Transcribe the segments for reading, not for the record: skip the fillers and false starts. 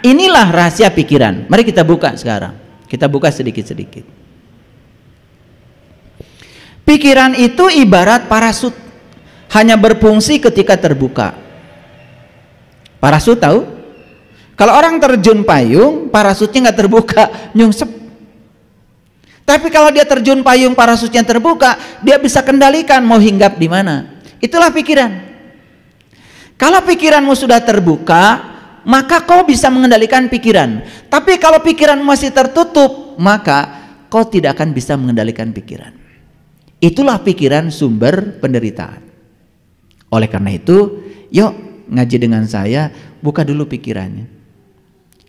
inilah rahasia pikiran. Mari kita buka sekarang. Kita buka sedikit-sedikit. Pikiran itu ibarat parasut, hanya berfungsi ketika terbuka. Parasut tahu? Kalau orang terjun payung, parasutnya nggak terbuka, nyungsep. Tapi kalau dia terjun payung, parasutnya terbuka, dia bisa kendalikan mau hinggap di mana. Itulah pikiran. Kalau pikiranmu sudah terbuka, maka kau bisa mengendalikan pikiran. Tapi kalau pikiran masih tertutup, maka kau tidak akan bisa mengendalikan pikiran. Itulah pikiran sumber penderitaan. Oleh karena itu, yuk ngaji dengan saya, buka dulu pikirannya.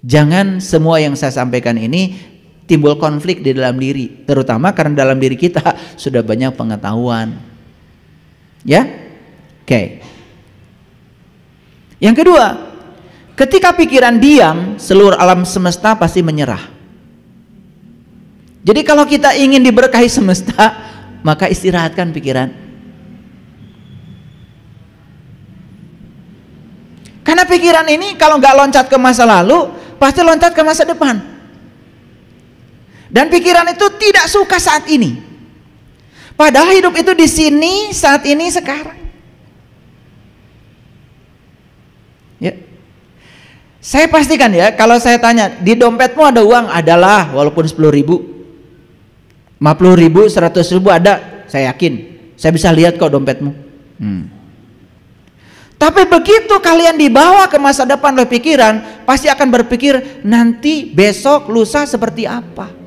Jangan semua yang saya sampaikan ini timbul konflik di dalam diri, terutama karena dalam diri kita sudah banyak pengetahuan. Ya? Oke. Yang kedua, ketika pikiran diam, seluruh alam semesta pasti menyerah. Jadi kalau kita ingin diberkahi semesta, maka istirahatkan pikiran. Karena pikiran ini kalau nggak loncat ke masa lalu, pasti loncat ke masa depan. Dan pikiran itu tidak suka saat ini. Padahal hidup itu di sini, saat ini, sekarang. Ya. Saya pastikan ya, kalau saya tanya, di dompetmu ada uang? Adalah, walaupun 10.000, 50.000, 100.000 ada, saya yakin. Saya bisa lihat kok dompetmu. Tapi begitu kalian dibawa ke masa depan oleh pikiran, pasti akan berpikir nanti, besok, lusa seperti apa.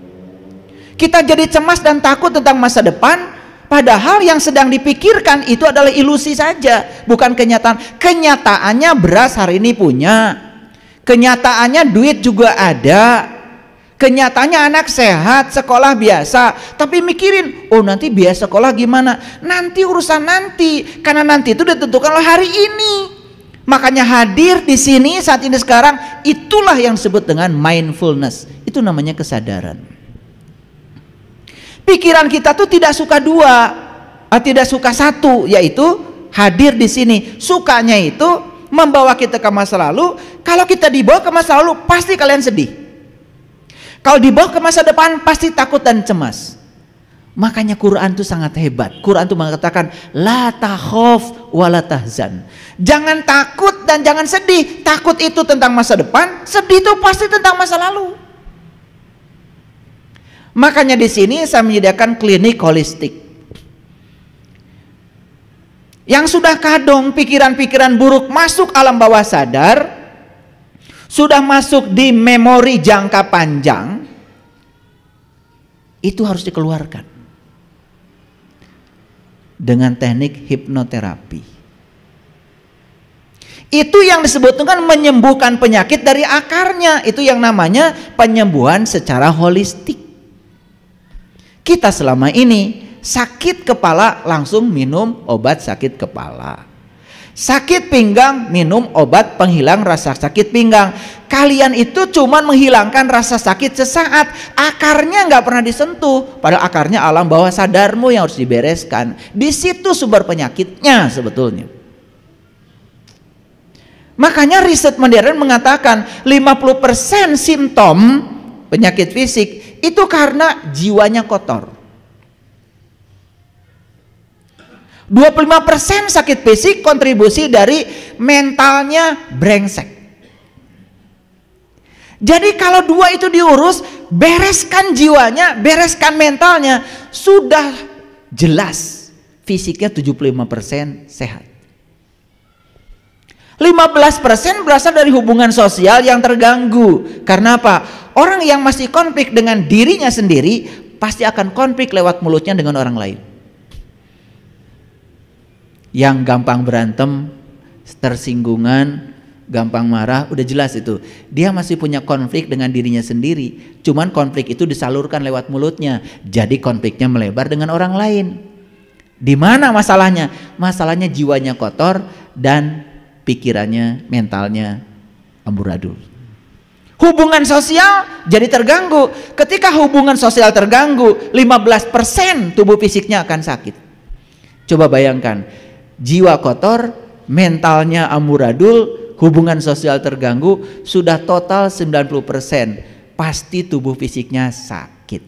Kita jadi cemas dan takut tentang masa depan, padahal yang sedang dipikirkan itu adalah ilusi saja, bukan kenyataan. Kenyataannya beras hari ini punya, kenyataannya duit juga ada, kenyataannya anak sehat, sekolah biasa. Tapi mikirin, oh nanti biaya sekolah gimana? Nanti urusan nanti, karena nanti itu ditentukan oleh hari ini. Makanya hadir di sini saat ini sekarang, itulah yang disebut dengan mindfulness. Itu namanya kesadaran. Pikiran kita tuh tidak suka dua, tidak suka satu, yaitu hadir di sini. Sukanya itu membawa kita ke masa lalu. Kalau kita dibawa ke masa lalu, pasti kalian sedih. Kalau dibawa ke masa depan, pasti takut dan cemas. Makanya Quran itu sangat hebat. Quran itu mengatakan la takhaf wa la tahzan. Jangan takut dan jangan sedih. Takut itu tentang masa depan, sedih itu pasti tentang masa lalu. Makanya di sini saya menyediakan klinik holistik. Yang sudah kadung pikiran-pikiran buruk masuk alam bawah sadar, sudah masuk di memori jangka panjang, itu harus dikeluarkan dengan teknik hipnoterapi. Itu yang disebut dengan menyembuhkan penyakit dari akarnya. Itu yang namanya penyembuhan secara holistik. Kita selama ini sakit kepala langsung minum obat sakit kepala, sakit pinggang minum obat penghilang rasa sakit pinggang. Kalian itu cuma menghilangkan rasa sakit sesaat, akarnya nggak pernah disentuh. Padahal akarnya alam bawah sadarmu yang harus dibereskan. Di situ sumber penyakitnya sebetulnya. Makanya riset modern mengatakan 50% simptom penyakit fisik itu karena jiwanya kotor. 25% sakit fisik kontribusi dari mentalnya brengsek. Jadi kalau dua itu diurus, bereskan jiwanya, bereskan mentalnya, sudah jelas fisiknya 75% sehat. 15% berasal dari hubungan sosial yang terganggu. Karena apa? Orang yang masih konflik dengan dirinya sendiri pasti akan konflik lewat mulutnya dengan orang lain. Yang gampang berantem, tersinggungan, gampang marah, udah jelas itu. Dia masih punya konflik dengan dirinya sendiri. Cuman konflik itu disalurkan lewat mulutnya. Jadi konfliknya melebar dengan orang lain. Di mana masalahnya? Masalahnya jiwanya kotor dan pikirannya, mentalnya amburadul. Hubungan sosial jadi terganggu. Ketika hubungan sosial terganggu, 15% tubuh fisiknya akan sakit. Coba bayangkan, jiwa kotor, mentalnya amburadul, hubungan sosial terganggu, sudah total 90%, pasti tubuh fisiknya sakit.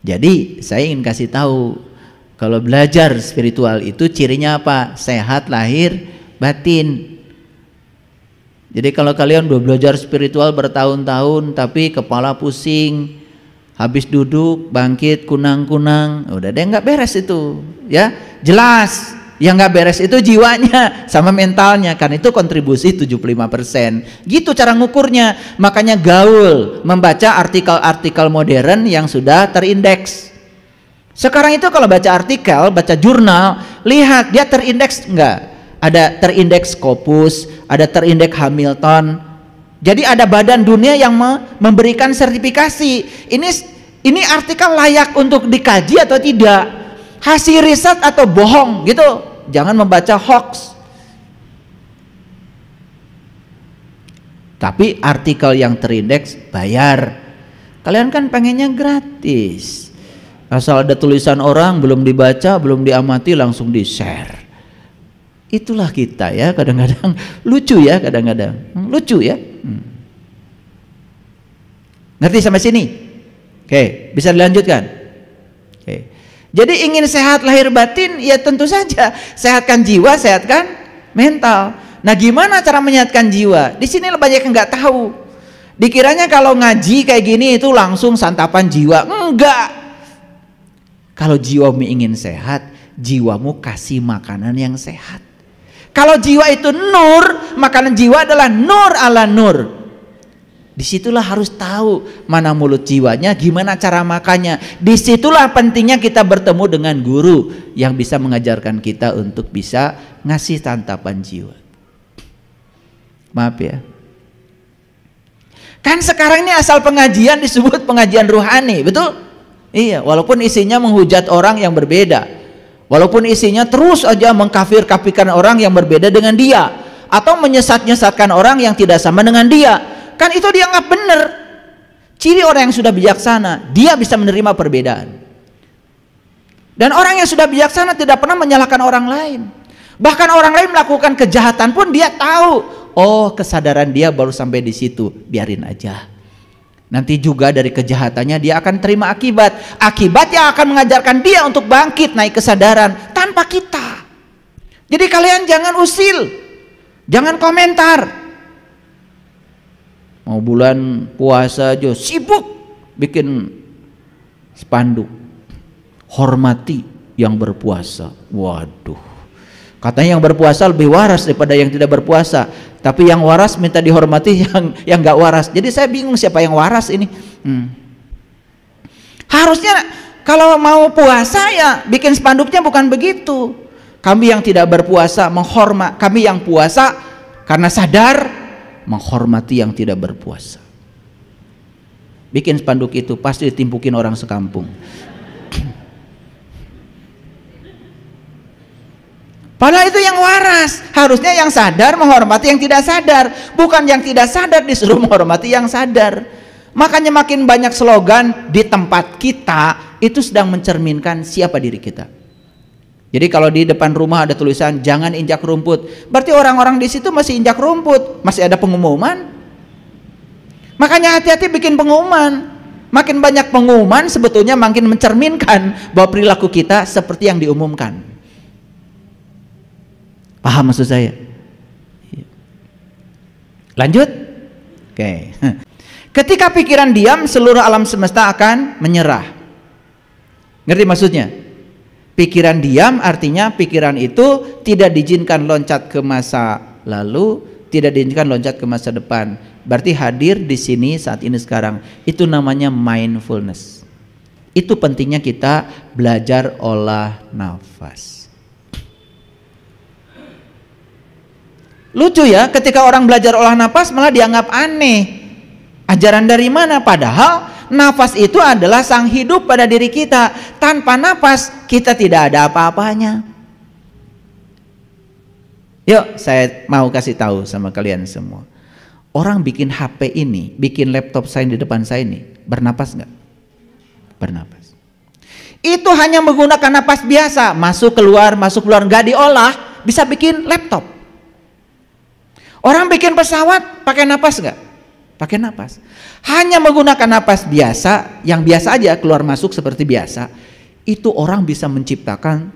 Jadi saya ingin kasih tahu, kalau belajar spiritual itu cirinya apa? Sehat lahir batin. Jadi kalau kalian udah belajar spiritual bertahun-tahun tapi kepala pusing, habis duduk bangkit kunang-kunang, udah deh nggak beres itu, ya jelas. Yang nggak beres itu jiwanya sama mentalnya, kan itu kontribusi 75%. Gitu cara ngukurnya. Makanya gaul membaca artikel-artikel modern yang sudah terindeks. Sekarang itu kalau baca artikel, baca jurnal, lihat dia terindeks enggak? Ada terindeks Scopus, ada terindeks Hamilton. Jadi ada badan dunia yang memberikan sertifikasi. Ini artikel layak untuk dikaji atau tidak? Hasil riset atau bohong gitu. Jangan membaca hoax. Tapi artikel yang terindeks bayar. Kalian kan pengennya gratis. Asal ada tulisan orang belum dibaca, belum diamati langsung di-share. Itulah kita ya, kadang-kadang lucu ya, kadang-kadang lucu ya. Ngerti sampai sini? Oke, bisa dilanjutkan? Oke. Jadi ingin sehat lahir batin, ya tentu saja sehatkan jiwa, sehatkan mental. Nah, gimana cara menyehatkan jiwa? Di sini banyak yang nggak tahu. Dikiranya kalau ngaji kayak gini itu langsung santapan jiwa. Enggak. Kalau jiwamu ingin sehat, jiwamu kasih makanan yang sehat. Kalau jiwa itu nur, makanan jiwa adalah nur ala nur. Disitulah harus tahu mana mulut jiwanya, gimana cara makannya. Disitulah pentingnya kita bertemu dengan guru yang bisa mengajarkan kita untuk bisa ngasih santapan jiwa. Maaf ya. Kan sekarang ini asal pengajian disebut pengajian ruhani, betul? Iya, walaupun isinya menghujat orang yang berbeda. Walaupun isinya terus aja mengkafir-kafirkan orang yang berbeda dengan dia, atau menyesat-nyesatkan orang yang tidak sama dengan dia. Kan itu dianggap benar. Ciri orang yang sudah bijaksana, dia bisa menerima perbedaan. Dan orang yang sudah bijaksana tidak pernah menyalahkan orang lain. Bahkan orang lain melakukan kejahatan pun dia tahu, oh kesadaran dia baru sampai di situ, biarin aja. Nanti juga dari kejahatannya dia akan terima akibat. Akibat yang akan mengajarkan dia untuk bangkit naik kesadaran tanpa kita. Jadi kalian jangan usil, jangan komentar. Mau bulan puasa aja sibuk bikin spanduk, hormati yang berpuasa. Waduh, katanya yang berpuasa lebih waras daripada yang tidak berpuasa, tapi yang waras minta dihormati yang nggak waras. Jadi saya bingung siapa yang waras ini. Harusnya kalau mau puasa ya bikin spanduknya bukan begitu. Kami yang tidak berpuasa menghormat, kami yang puasa karena sadar menghormati yang tidak berpuasa. Bikin spanduk itu pasti ditimpukin orang sekampung. Padahal itu yang waras. Harusnya yang sadar menghormati yang tidak sadar, bukan yang tidak sadar disuruh menghormati yang sadar. Makanya makin banyak slogan di tempat kita itu sedang mencerminkan siapa diri kita. Jadi kalau di depan rumah ada tulisan jangan injak rumput, berarti orang-orang di situ masih injak rumput, masih ada pengumuman. Makanya hati-hati bikin pengumuman. Makin banyak pengumuman sebetulnya makin mencerminkan bahwa perilaku kita seperti yang diumumkan. Paham maksud saya? Lanjut? Oke. Ketika pikiran diam, seluruh alam semesta akan menyerah. Ngerti maksudnya? Pikiran diam artinya pikiran itu tidak diizinkan loncat ke masa lalu, tidak diizinkan loncat ke masa depan. Berarti hadir di sini saat ini sekarang. Itu namanya mindfulness. Itu pentingnya kita belajar olah nafas. Lucu ya, ketika orang belajar olah nafas malah dianggap aneh. Ajaran dari mana? Padahal nafas itu adalah sang hidup pada diri kita. Tanpa nafas kita tidak ada apa-apanya. Yuk saya mau kasih tahu sama kalian semua. Orang bikin HP ini, bikin laptop saya di depan saya ini, bernapas nggak? Bernapas. Itu hanya menggunakan napas biasa, masuk keluar nggak diolah. bisa bikin laptop. Orang bikin pesawat pakai napas nggak? Pakai napas. Hanya menggunakan napas biasa, yang biasa aja keluar masuk seperti biasa, itu orang bisa menciptakan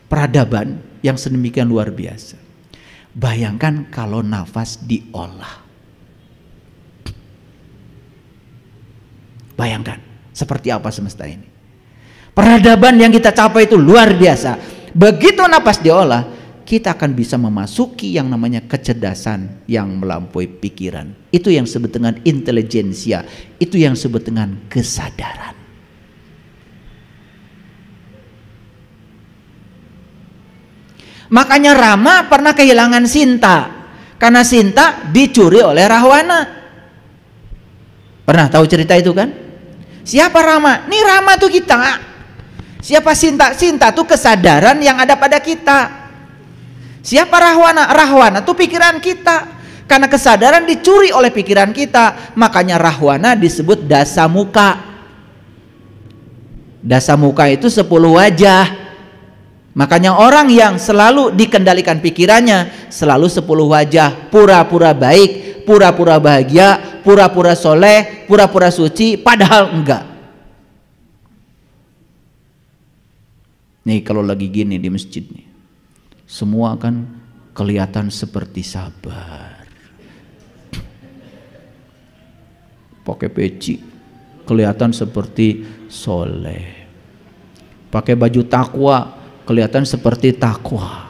peradaban yang sedemikian luar biasa. Bayangkan kalau nafas diolah. Bayangkan seperti apa semesta ini. Peradaban yang kita capai itu luar biasa. Begitu napas diolah, kita akan bisa memasuki yang namanya kecerdasan yang melampaui pikiran. Itu yang disebut dengan intelijensia, itu yang disebut dengan kesadaran. Makanya Rama pernah kehilangan Sinta, karena Sinta dicuri oleh Rahwana. Pernah tahu cerita itu kan? Siapa Rama? Nih Rama tuh kita. Siapa Sinta? Sinta tuh kesadaran yang ada pada kita. Siapa Rahwana? Rahwana tuh pikiran kita. Karena kesadaran dicuri oleh pikiran kita, makanya Rahwana disebut Dasamuka. Dasamuka itu 10 wajah. Makanya orang yang selalu dikendalikan pikirannya selalu 10 wajah, pura-pura baik, pura-pura bahagia, pura-pura soleh, pura-pura suci, padahal enggak. Nih kalau lagi gini di masjid nih, semua kan kelihatan seperti sabar. Pakai peci kelihatan seperti soleh. Pakai baju takwa kelihatan seperti takwa.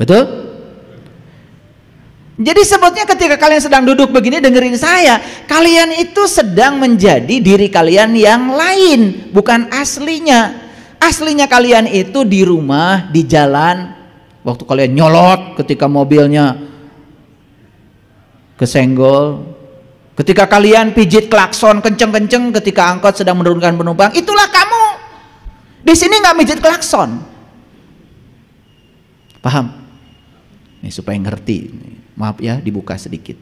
Betul? Jadi sebetulnya ketika kalian sedang duduk begini dengerin saya, kalian itu sedang menjadi diri kalian yang lain, bukan aslinya. Aslinya kalian itu di rumah, di jalan, waktu kalian nyolot ketika mobilnya kesenggol, ketika kalian pijit klakson kenceng-kenceng ketika angkot sedang menurunkan penumpang, itulah kamu. Di sini nggak pijit klakson. Paham? Nih supaya ngerti. Maaf ya, dibuka sedikit.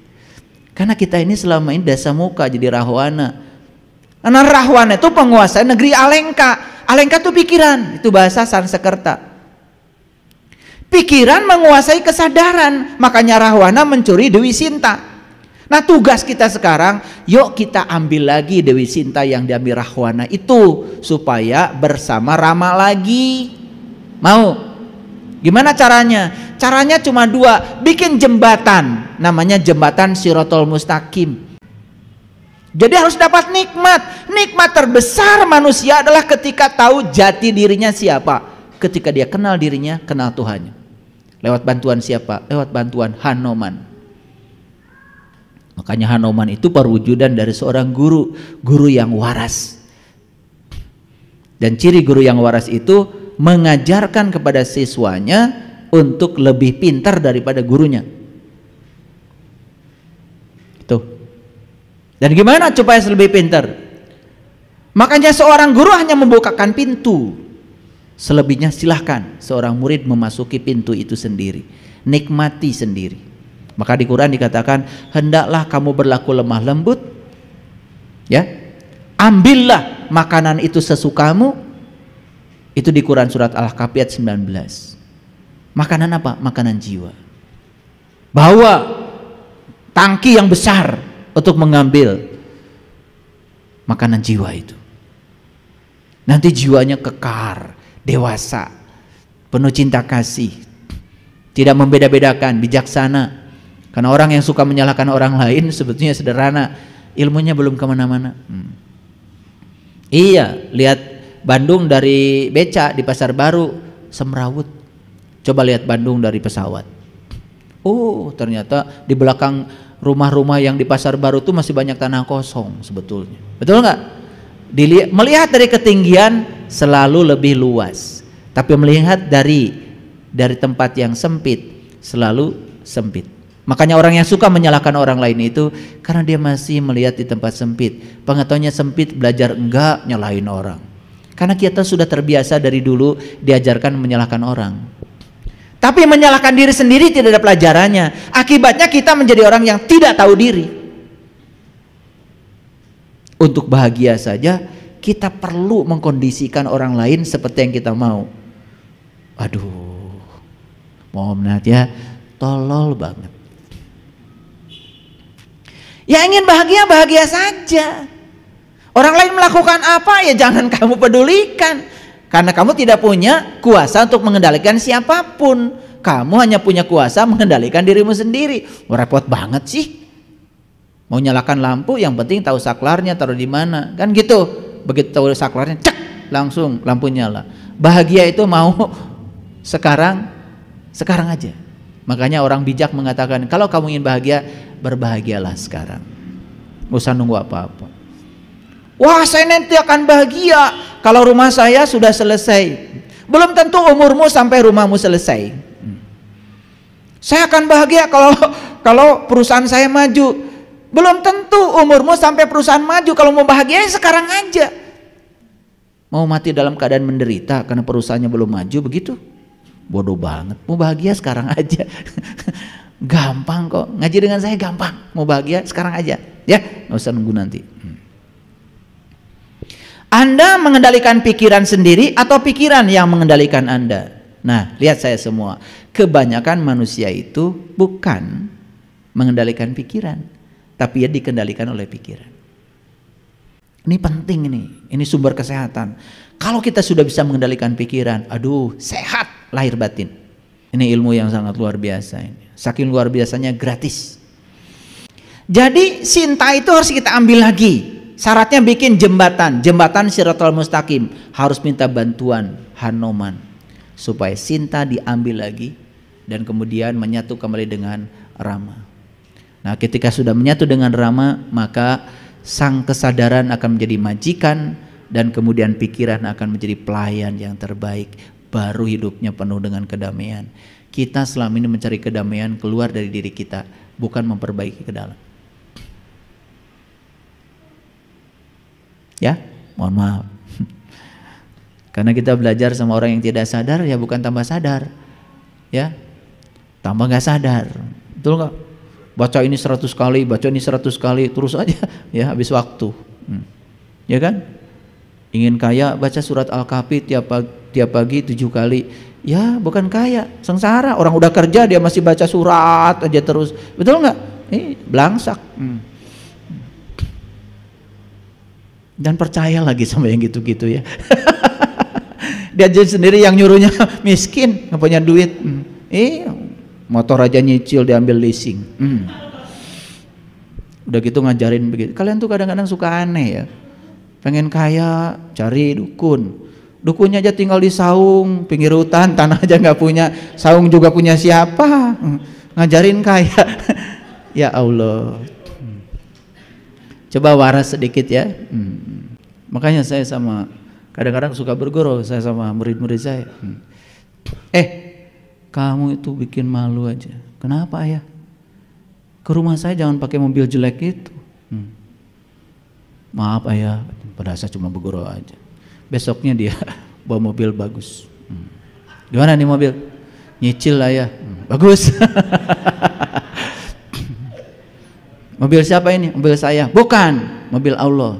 Karena kita ini selama ini Dasamuka jadi Rahwana. Karena Rahwana itu penguasa negeri Alengka. Alengka itu pikiran, itu bahasa Sanskerta. Pikiran menguasai kesadaran, makanya Rahwana mencuri Dewi Sinta. Nah tugas kita sekarang, yuk kita ambil lagi Dewi Sinta yang diambil Rahwana itu, supaya bersama Rama lagi. Mau? Gimana caranya? Caranya cuma 2, bikin jembatan, namanya jembatan Shirathul Mustaqim. Jadi harus dapat nikmat. Nikmat terbesar manusia adalah ketika tahu jati dirinya siapa. Ketika dia kenal dirinya, kenal Tuhannya. Lewat bantuan siapa? Lewat bantuan Hanuman. Makanya Hanuman itu perwujudan dari seorang guru, guru yang waras. Dan ciri guru yang waras itu mengajarkan kepada siswanya untuk lebih pintar daripada gurunya. Tuh. Dan gimana supaya lebih pintar? Makanya seorang guru hanya membukakan pintu. Selebihnya silahkan seorang murid memasuki pintu itu sendiri, nikmati sendiri. Maka di Quran dikatakan, hendaklah kamu berlaku lemah lembut, ya, ambillah makanan itu sesukamu. Itu di Quran surat Al-Kahfi ayat 19. Makanan apa? Makanan jiwa. Bawa tangki yang besar untuk mengambil makanan jiwa itu. Nanti jiwanya kekar, dewasa, penuh cinta kasih, tidak membeda-bedakan, bijaksana. Karena orang yang suka menyalahkan orang lain sebetulnya sederhana, ilmunya belum kemana-mana. Iya, lihat Bandung dari beca di Pasar Baru semrawut. Coba lihat Bandung dari pesawat. Oh, ternyata di belakang rumah-rumah yang di Pasar Baru itu masih banyak tanah kosong sebetulnya. Betul nggak? Melihat dari ketinggian selalu lebih luas, tapi melihat dari tempat yang sempit selalu sempit. Makanya orang yang suka menyalahkan orang lain itu karena dia masih melihat di tempat sempit. Pengetahuannya sempit, belajar enggak, nyalahin orang. Karena kita sudah terbiasa dari dulu diajarkan menyalahkan orang. Tapi menyalahkan diri sendiri tidak ada pelajarannya. Akibatnya kita menjadi orang yang tidak tahu diri. Untuk bahagia saja kita perlu mengkondisikan orang lain seperti yang kita mau. Aduh, mohon maaf ya, tolol banget. Ya ingin bahagia, bahagia saja. Orang lain melakukan apa ya jangan kamu pedulikan. Karena kamu tidak punya kuasa untuk mengendalikan siapapun. Kamu hanya punya kuasa mengendalikan dirimu sendiri. Repot banget sih. Mau nyalakan lampu, yang penting tahu saklarnya taruh di mana, kan gitu. Begitu tahu saklarnya, cek, langsung lampu nyala. Bahagia itu mau sekarang aja. Makanya orang bijak mengatakan, kalau kamu ingin bahagia, berbahagialah sekarang. Nggak usah nunggu apa-apa. Wah, saya nanti akan bahagia kalau rumah saya sudah selesai. Belum tentu umurmu sampai rumahmu selesai. Saya akan bahagia kalau perusahaan saya maju. Belum tentu umurmu sampai perusahaan maju. Kalau mau bahagia sekarang aja. Mau mati dalam keadaan menderita karena perusahaannya belum maju begitu? Bodoh banget. Mau bahagia sekarang aja. Gampang kok. Ngaji dengan saya gampang. Mau bahagia sekarang aja. Ya, nggak usah nunggu nanti. Anda mengendalikan pikiran sendiri atau pikiran yang mengendalikan Anda? Nah, lihat saya semua. Kebanyakan manusia itu bukan mengendalikan pikiran, tapi dia dikendalikan oleh pikiran. Ini penting ini sumber kesehatan. Kalau kita sudah bisa mengendalikan pikiran, aduh, sehat lahir batin. Ini ilmu yang sangat luar biasa ini. Saking luar biasanya gratis. Jadi cinta itu harus kita ambil lagi. Syaratnya bikin jembatan Shiratal Mustaqim, harus minta bantuan Hanoman supaya cinta diambil lagi dan kemudian menyatu kembali dengan Rama. Nah, ketika sudah menyatu dengan Rama, maka sang kesadaran akan menjadi majikan dan kemudian pikiran akan menjadi pelayan yang terbaik, baru hidupnya penuh dengan kedamaian. Kita selama ini mencari kedamaian keluar dari diri kita, bukan memperbaiki ke dalam. Ya, mohon maaf. Karena kita belajar sama orang yang tidak sadar, ya bukan tambah sadar, ya tambah nggak sadar, betul nggak? Baca ini 100 kali, baca ini 100 kali, terus aja, ya habis waktu, ya kan? Ingin kaya, baca surat Al-Kahfi tiap pagi 7 kali, ya bukan kaya, sengsara. Orang udah kerja dia masih baca surat aja terus, betul nggak? Belangsak. Dan percaya lagi sama yang gitu-gitu ya. Dia jadi sendiri yang nyuruhnya miskin, nggak punya duit. Motor aja nyicil diambil leasing. Udah gitu ngajarin begitu. Kalian tuh kadang-kadang suka aneh ya. Pengen kaya, cari dukun. Dukunnya aja tinggal di saung, pinggir hutan, tanah aja nggak punya. Saung juga punya siapa? Ngajarin kaya. Ya Allah. Coba waras sedikit ya. Makanya saya sama kadang-kadang suka bergurau saya sama murid-murid saya. Kamu itu bikin malu aja. Kenapa ya? Ke rumah saya jangan pakai mobil jelek itu. Maaf ayah, pada saya cuma bergurau aja. Besoknya dia bawa mobil bagus. Gimana nih mobil? Nyicil ayah. Bagus. Mobil siapa ini? Mobil saya. Bukan, mobil Allah.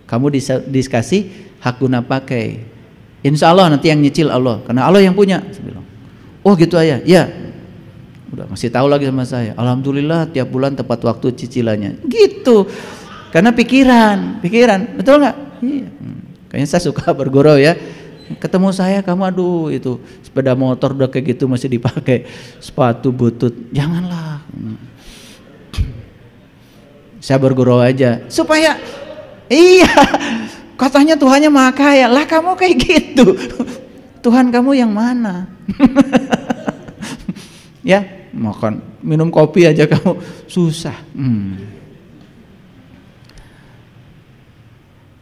Kamu dikasih hak guna pakai. Insya Allah nanti yang nyicil Allah, karena Allah yang punya. Oh gitu ayah. Ya. Udah masih tahu lagi sama saya. Alhamdulillah tiap bulan tepat waktu cicilannya. Gitu. Karena pikiran, betul nggak? Iya. Kayaknya saya suka bergurau ya. Ketemu saya, kamu aduh itu sepeda motor udah kayak gitu masih dipakai, sepatu butut, janganlah. Saya bergurau aja supaya iya katanya Tuhannya maha kaya lah, kamu kayak gitu. Tuhan kamu yang mana? Ya makan minum kopi aja kamu susah.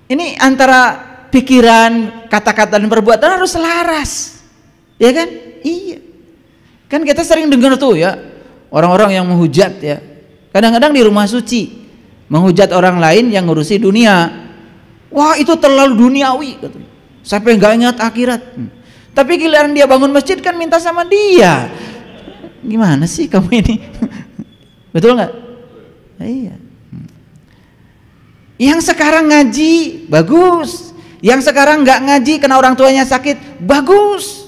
Ini antara pikiran, kata-kata dan perbuatan harus selaras, ya kan? Iya kan, kita sering dengar tuh ya orang-orang yang menghujat ya, kadang-kadang di rumah suci menghujat orang lain yang ngurusi dunia. Wah itu terlalu duniawi sampai nggak ingat akhirat. Tapi giliran dia bangun masjid kan minta sama dia. Gimana sih kamu ini? Betul nggak? Iya. Yang sekarang ngaji bagus, Yang sekarang nggak ngaji karena orang tuanya sakit, bagus.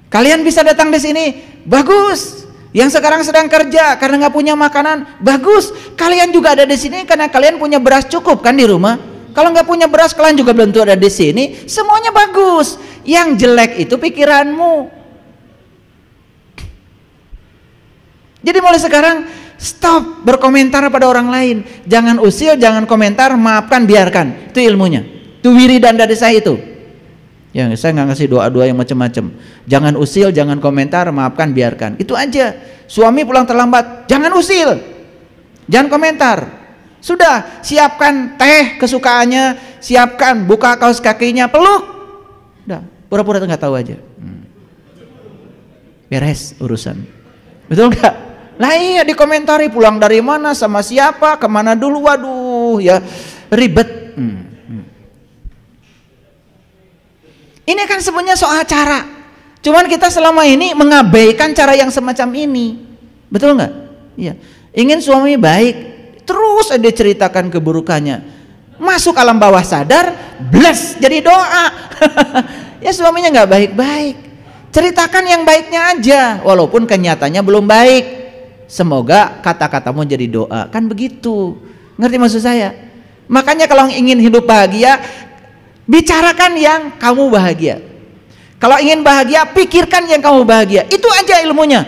Kalian bisa datang di sini, bagus. Yang sekarang sedang kerja karena nggak punya makanan, bagus. Kalian juga ada di sini karena kalian punya beras cukup kan di rumah. Kalau nggak punya beras, kalian juga belum tentu ada di sini. Semuanya bagus. Yang jelek itu pikiranmu. Jadi mulai sekarang stop berkomentar pada orang lain. Jangan usil, jangan komentar, maafkan, biarkan. Itu ilmunya. Itu wiridan dari saya itu. Ya, saya nggak ngasih doa-doa yang macam-macam. Jangan usil, jangan komentar, maafkan, biarkan. Itu aja. Suami pulang terlambat, jangan usil, jangan komentar. Sudah, siapkan teh kesukaannya, siapkan buka kaos kakinya, peluk. Udah, pura-pura nggak tahu aja. Beres urusan. Betul nggak? Lah iya, dikomentari pulang dari mana, sama siapa, kemana dulu, waduh ya ribet. Ini kan sebenarnya soal cara. Cuman kita selama ini mengabaikan cara yang semacam ini. Betul nggak? Iya. Ingin suami baik, terus dia ceritakan keburukannya. Masuk alam bawah sadar, bless jadi doa. Ya suaminya nggak baik-baik. Ceritakan yang baiknya aja, walaupun kenyataannya belum baik. Semoga kata-katamu jadi doa. Kan begitu. Ngerti maksud saya? Makanya kalau ingin hidup bahagia, bicarakan yang kamu bahagia. Kalau ingin bahagia, pikirkan yang kamu bahagia. Itu aja ilmunya.